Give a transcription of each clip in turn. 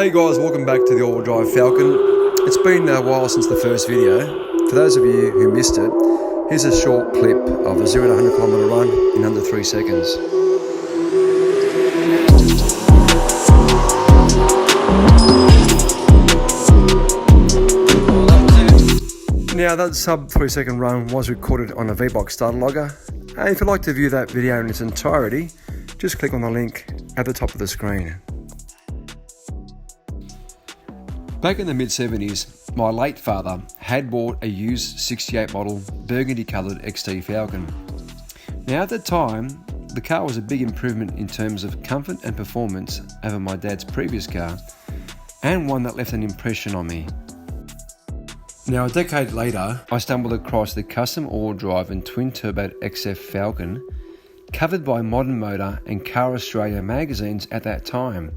Hey guys, welcome back to the all-wheel drive Falcon. It's been a while since the first video. For those of you who missed it, here's a short clip of a 0 to 100 kilometre run in under 3 seconds. Now that sub 3 second run was recorded on a V-Box starter logger. And if you'd like to view that video in its entirety, just click on the link at the top of the screen. Back in the mid-70s, my late father had bought a used 68 model burgundy coloured XT Falcon. Now at the time, the car was a big improvement in terms of comfort and performance over my dad's previous car, and one that left an impression on me. Now a decade later, I stumbled across the custom all-wheel drive and twin-turbo XF Falcon, covered by Modern Motor and Car Australia magazines at that time.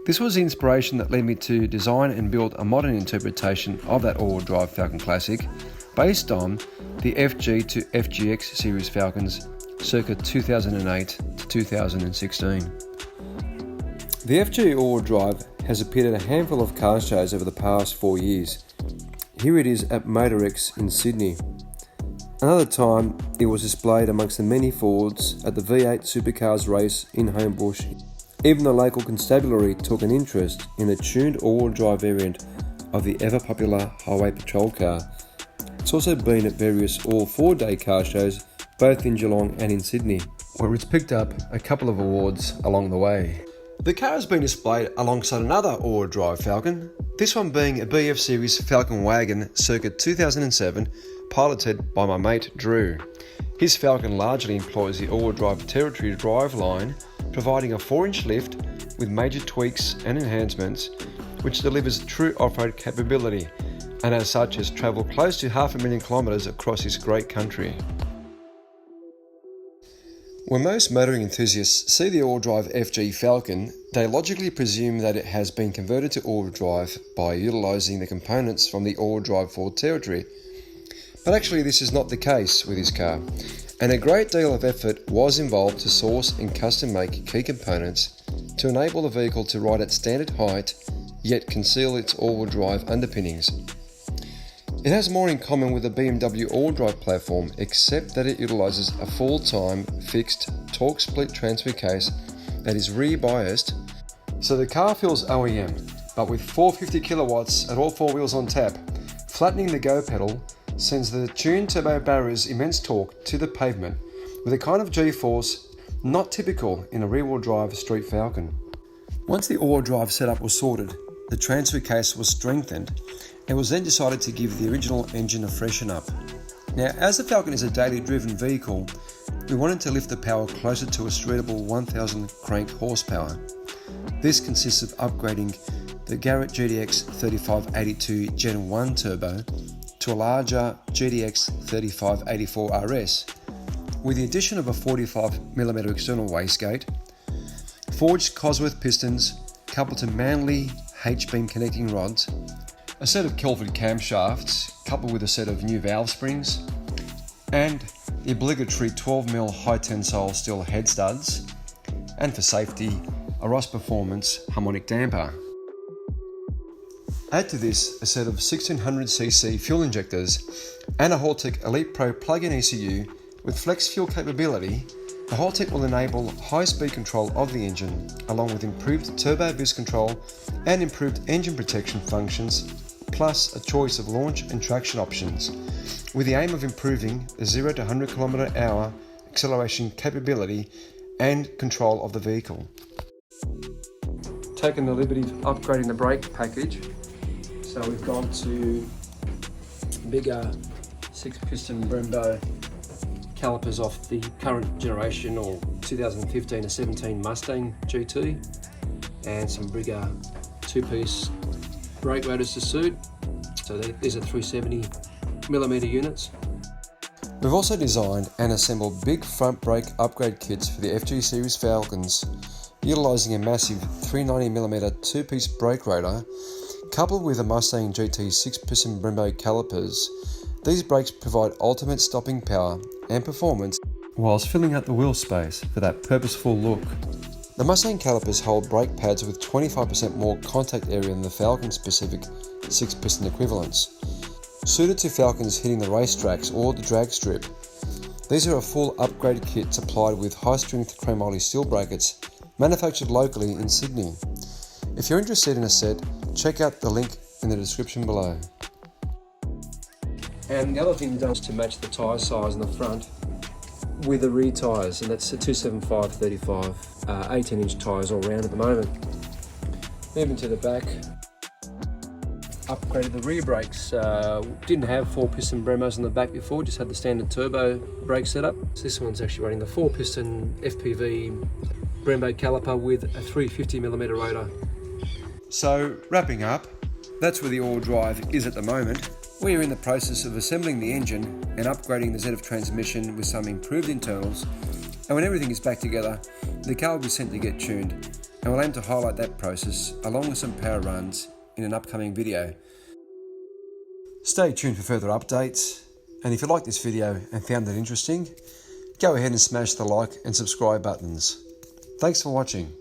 This was the inspiration that led me to design and build a modern interpretation of that all-wheel drive Falcon Classic based on the FG to FGX series Falcons circa 2008 to 2016. The FG all-wheel drive has appeared at a handful of car shows over the past 4 years. Here it is at MotorX in Sydney. Another time it was displayed amongst the many Fords at the V8 Supercars race in Homebush. Even the local constabulary took an interest in a tuned all-wheel drive variant of the ever-popular highway patrol car. It's also been at various all 4-day car shows, both in Geelong and in Sydney, where it's picked up a couple of awards along the way. The car has been displayed alongside another all-wheel drive Falcon, this one being a BF Series Falcon wagon circa 2007, piloted by my mate Drew. His Falcon largely employs the all-wheel drive Territory driveline, providing a 4-inch lift with major tweaks and enhancements, which delivers true off-road capability, and as such has travelled close to 500,000 kilometres across this great country. When most motoring enthusiasts see the all-wheel drive FG Falcon, they logically presume that it has been converted to all-wheel drive by utilising the components from the all-wheel drive Ford Territory. But actually this is not the case with this car, and a great deal of effort was involved to source and custom make key components to enable the vehicle to ride at standard height, yet conceal its all-wheel drive underpinnings. It has more in common with the BMW all-wheel drive platform, except that it utilises a full-time fixed torque split transfer case that is rear-biased, so the car feels OEM, but with 450 kilowatts at all 4 wheels on tap. Flattening the go pedal sends the tuned turbo Barra's immense torque to the pavement with a kind of G-force not typical in a rear-wheel drive street Falcon. Once the all-wheel drive setup was sorted, the transfer case was strengthened. It was then decided to give the original engine a freshen up. Now, as the Falcon is a daily driven vehicle, we wanted to lift the power closer to a streetable 1000 crank horsepower. This consists of upgrading the Garrett GDX 3582 Gen 1 turbo to a larger GDX 3584 RS, with the addition of a 45mm external wastegate, forged Cosworth pistons coupled to Manly H-beam connecting rods, a set of Kelford camshafts coupled with a set of new valve springs, and the obligatory 12mm high tensile steel head studs, and for safety, a Ross Performance harmonic damper. Add to this a set of 1600cc fuel injectors and a Haltech Elite Pro plug-in ECU with flex fuel capability. The Haltech will enable high-speed control of the engine, along with improved turbo boost control and improved engine protection functions, plus a choice of launch and traction options, with the aim of improving the 0 to 100 km/h acceleration capability and control of the vehicle. Taking the liberty of upgrading the brake package. So we've gone to bigger 6-piston Brembo calipers off the current generation or 2015 to 17 Mustang GT, and some bigger 2-piece brake rotors to suit. So these are 370mm units. We've also designed and assembled big front brake upgrade kits for the FG series Falcons, utilising a massive 390mm 2-piece brake rotor coupled with a Mustang GT 6-piston Brembo calipers. These brakes provide ultimate stopping power and performance whilst filling out the wheel space for that purposeful look. The Mustang calipers hold brake pads with 25% more contact area than the Falcon-specific 6-piston equivalents, suited to Falcons hitting the racetracks or the drag strip. These are a full upgraded kit supplied with high-strength chromoly steel brackets manufactured locally in Sydney. If you're interested in a set, check out the link in the description below. And the other thing done is to match the tyre size in the front with the rear tyres, and that's a 275/35, 18-inch tyres all round at the moment. Moving to the back, upgraded the rear brakes. Didn't have 4-piston Bremos on the back before, just had the standard turbo brake setup. So this one's actually running the 4-piston FPV Brembo caliper with a 350mm rotor. So wrapping up, that's where the all drive is at the moment. We are in the process of assembling the engine and upgrading the ZF transmission with some improved internals, and when everything is back together, the car will be sent to get tuned, and we'll aim to highlight that process along with some power runs in an upcoming video. Stay tuned for further updates, and if you liked this video and found it interesting, go ahead and smash the like and subscribe buttons. Thanks for watching.